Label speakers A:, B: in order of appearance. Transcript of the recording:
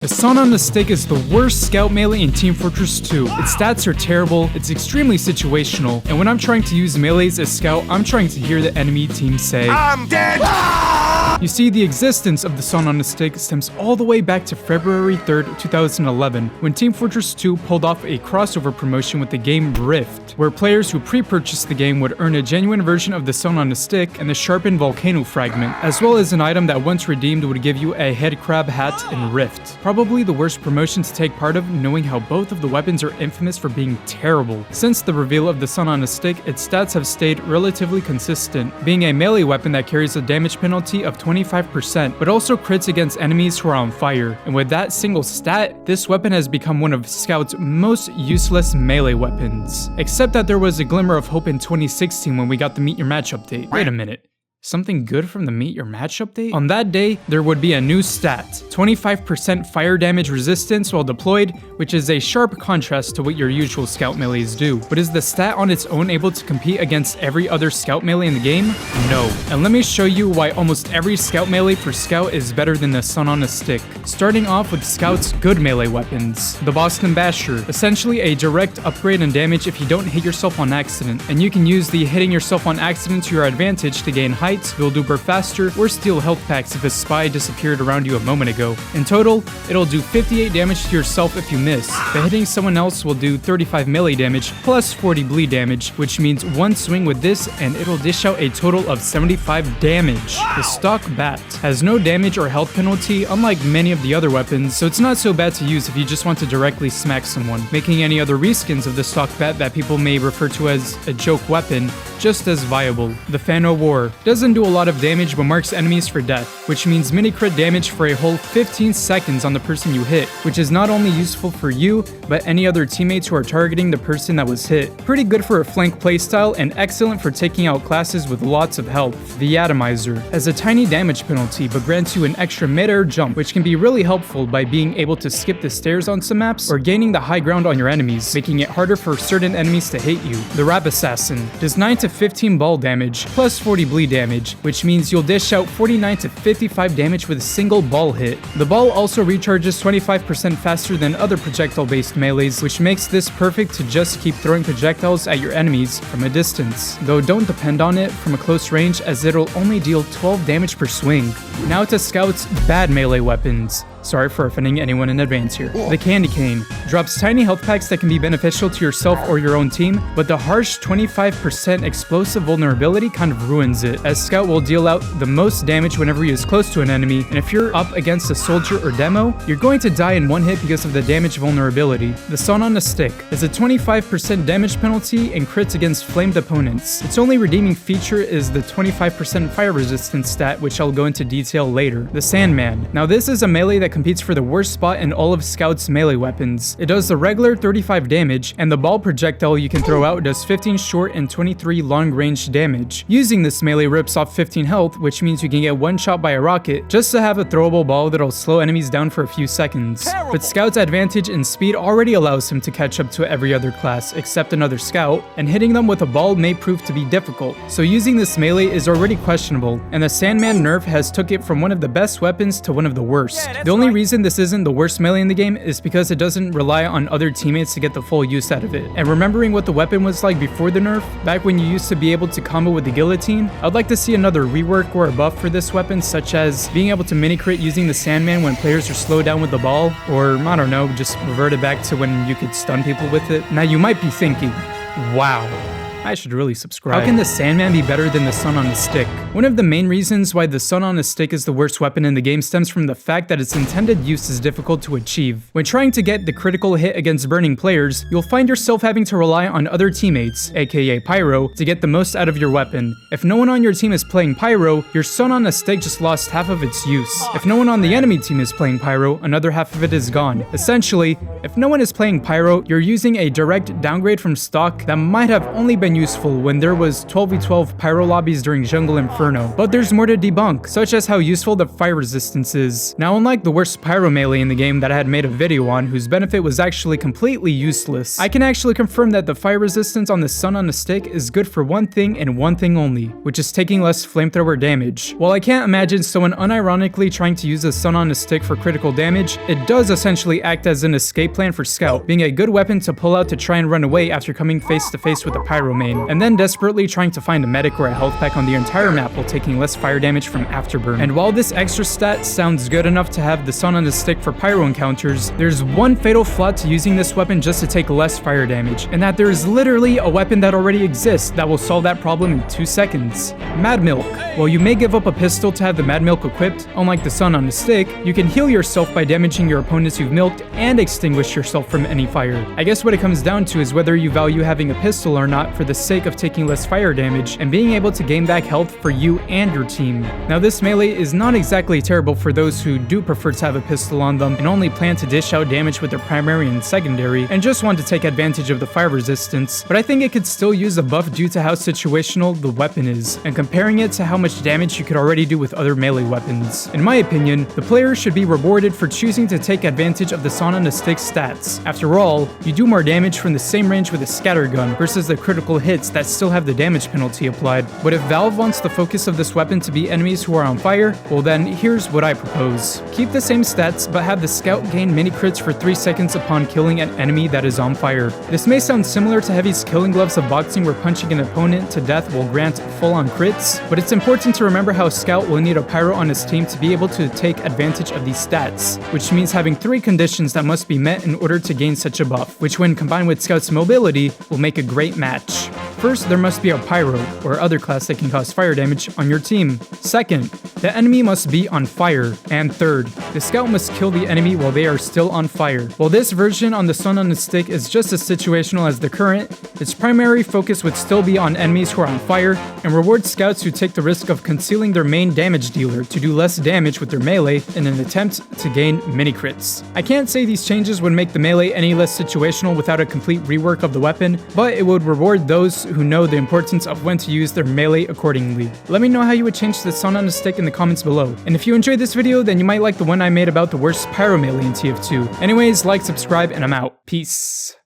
A: The Sun on the Stick is the worst scout melee in Team Fortress 2. Its stats are terrible, it's extremely situational, and when I'm trying to use melees as scout, I'm trying to hear the enemy team say, "I'm dead!" You see, the existence of the Sun on the Stick stems all the way back to February 3rd, 2011, when Team Fortress 2 pulled off a crossover promotion with the game Rift, where players who pre-purchased the game would earn a genuine version of the Sun on the Stick and the sharpened volcano fragment, as well as an item that once redeemed would give you a head crab hat in Rift. Probably the worst promotion to take part of, knowing how both of the weapons are infamous for being terrible. Since the reveal of the Sun on a Stick, its stats have stayed relatively consistent, being a melee weapon that carries a damage penalty of 25%, but also crits against enemies who are on fire. And with that single stat, this weapon has become one of Scout's most useless melee weapons. Except that there was a glimmer of hope in 2016 when we got the Meet Your Match update. Wait a minute. Something good from the Meet Your Match update? On that day, there would be a new stat, 25% fire damage resistance while deployed, which is a sharp contrast to what your usual scout melees do. But is the stat on its own able to compete against every other scout melee in the game? No. And let me show you why almost every scout melee for scout is better than the Sun on a Stick. Starting off with scout's good melee weapons. The Boston Basher, essentially a direct upgrade in damage if you don't hit yourself on accident, and you can use the hitting yourself on accident to your advantage to gain height, build uber faster, or steal health packs if a spy disappeared around you a moment ago. In total, it'll do 58 damage to yourself if you miss, but hitting someone else will do 35 melee damage plus 40 bleed damage, which means one swing with this and it'll dish out a total of 75 damage. The stock bat has no damage or health penalty unlike many of the other weapons, so it's not so bad to use if you just want to directly smack someone, making any other reskins of the stock bat that people may refer to as a joke weapon just as viable. The Fan-O-War doesn't do a lot of damage but marks enemies for death, which means mini crit damage for a whole 15 seconds on the person you hit, which is not only useful for you, but any other teammates who are targeting the person that was hit. Pretty good for a flank playstyle and excellent for taking out classes with lots of health. The Atomizer has a tiny damage penalty but grants you an extra mid-air jump, which can be really helpful by being able to skip the stairs on some maps or gaining the high ground on your enemies, making it harder for certain enemies to hit you. The Rap Assassin does 9 to 15 ball damage plus 40 bleed damage, which means you'll dish out 49 to 55 damage with a single ball hit. The ball also recharges 25% faster than other projectile-based melees, which makes this perfect to just keep throwing projectiles at your enemies from a distance, though don't depend on it from a close range as it'll only deal 12 damage per swing. Now to Scout's bad melee weapons. Sorry for offending anyone in advance here. The Candy Cane drops tiny health packs that can be beneficial to yourself or your own team, but the harsh 25% explosive vulnerability kind of ruins it, as Scout will deal out the most damage whenever he is close to an enemy, and if you're up against a soldier or demo, you're going to die in one hit because of the damage vulnerability. The Sun on a Stick has a 25% damage penalty and crits against flamed opponents. Its only redeeming feature is the 25% fire resistance stat, which I'll go into detail later. The Sandman. Now this is a melee that competes for the worst spot in all of Scout's melee weapons. It does the regular 35 damage, and the ball projectile you can throw out does 15 short and 23 long range damage. Using this melee rips off 15 health, which means you can get one shot by a rocket just to have a throwable ball that'll slow enemies down for a few seconds. But Scout's advantage in speed already allows him to catch up to every other class except another Scout, and hitting them with a ball may prove to be difficult, so using this melee is already questionable, and the Sandman nerf has took it from one of the best weapons to one of the worst. The only reason this isn't the worst melee in the game is because it doesn't rely on other teammates to get the full use out of it. And remembering what the weapon was like before the nerf, back when you used to be able to combo with the guillotine, I'd like to see another rework or a buff for this weapon, such as being able to mini crit using the Sandman when players are slowed down with the ball, or I don't know, just revert it back to when you could stun people with it. Now you might be thinking, wow, I should really subscribe. How can the Sandman be better than the Sun on a Stick? One of the main reasons why the Sun on a Stick is the worst weapon in the game stems from the fact that its intended use is difficult to achieve. When trying to get the critical hit against burning players, you'll find yourself having to rely on other teammates, aka Pyro, to get the most out of your weapon. If no one on your team is playing Pyro, your Sun on a Stick just lost half of its use. If no one on the enemy team is playing Pyro, another half of it is gone. Essentially, if no one is playing Pyro, you're using a direct downgrade from stock that might have only been useful when there was 12v12 pyro lobbies during Jungle Inferno, but there's more to debunk, such as how useful the fire resistance is. Now, unlike the worst pyro melee in the game that I had made a video on, whose benefit was actually completely useless, I can actually confirm that the fire resistance on the Sun on a Stick is good for one thing and one thing only, which is taking less flamethrower damage. While I can't imagine someone unironically trying to use the Sun on a Stick for critical damage, it does essentially act as an escape plan for Scout, being a good weapon to pull out to try and run away after coming face to face with a pyro main, and then desperately trying to find a medic or a health pack on the entire map while taking less fire damage from Afterburn. And while this extra stat sounds good enough to have the Sun on a Stick for pyro encounters, there's one fatal flaw to using this weapon just to take less fire damage, and that there is literally a weapon that already exists that will solve that problem in 2 seconds. Mad Milk. While you may give up a pistol to have the Mad Milk equipped, unlike the Sun on a Stick, you can heal yourself by damaging your opponents you've milked and extinguish yourself from any fire. I guess what it comes down to is whether you value having a pistol or not for the sake of taking less fire damage and being able to gain back health for you and your team. Now, this melee is not exactly terrible for those who do prefer to have a pistol on them and only plan to dish out damage with their primary and secondary and just want to take advantage of the fire resistance, but I think it could still use a buff due to how situational the weapon is, and comparing it to how much damage you could already do with other melee weapons. In my opinion, the player should be rewarded for choosing to take advantage of the Sun on a Stick stats. After all, you do more damage from the same range with a scatter gun versus the critical hits that still have the damage penalty applied. But if Valve wants the focus of this weapon to be enemies who are on fire, well then here's what I propose. Keep the same stats, but have the Scout gain mini crits for 3 seconds upon killing an enemy that is on fire. This may sound similar to Heavy's killing gloves of boxing, where punching an opponent to death will grant full-on crits, but it's important to remember how Scout will need a pyro on his team to be able to take advantage of these stats, which means having 3 conditions that must be met in order to gain such a buff, which when combined with Scout's mobility will make a great match. First, there must be a pyro, or other class that can cause fire damage, on your team. Second, the enemy must be on fire. And third, the Scout must kill the enemy while they are still on fire. While this version on the Sun on a Stick is just as situational as the current, its primary focus would still be on enemies who are on fire, and reward Scouts who take the risk of concealing their main damage dealer to do less damage with their melee in an attempt to gain mini crits. I can't say these changes would make the melee any less situational without a complete rework of the weapon, but it would reward those who know the importance of when to use their melee accordingly. Let me know how you would change the Sun on a Stick in the comments below. And if you enjoyed this video, then you might like the one I made about the worst pyro melee in TF2. Anyways, like, subscribe, and I'm out. Peace.